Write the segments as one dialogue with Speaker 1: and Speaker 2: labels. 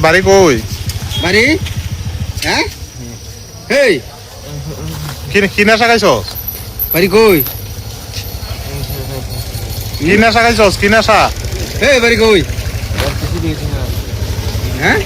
Speaker 1: বাড়ি কই?
Speaker 2: বাড়ি? হ্যাঁ? এই
Speaker 1: কি নেশা খাইছস?
Speaker 2: বাড়ি কই?
Speaker 1: কি নেশা খাইছস? কি নেশা?
Speaker 2: এই বাড়ি কই? হ্যাঁ?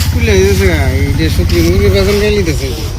Speaker 2: স্কুলে এই যে সত্যি মুরগি বেতন গেলিতেছে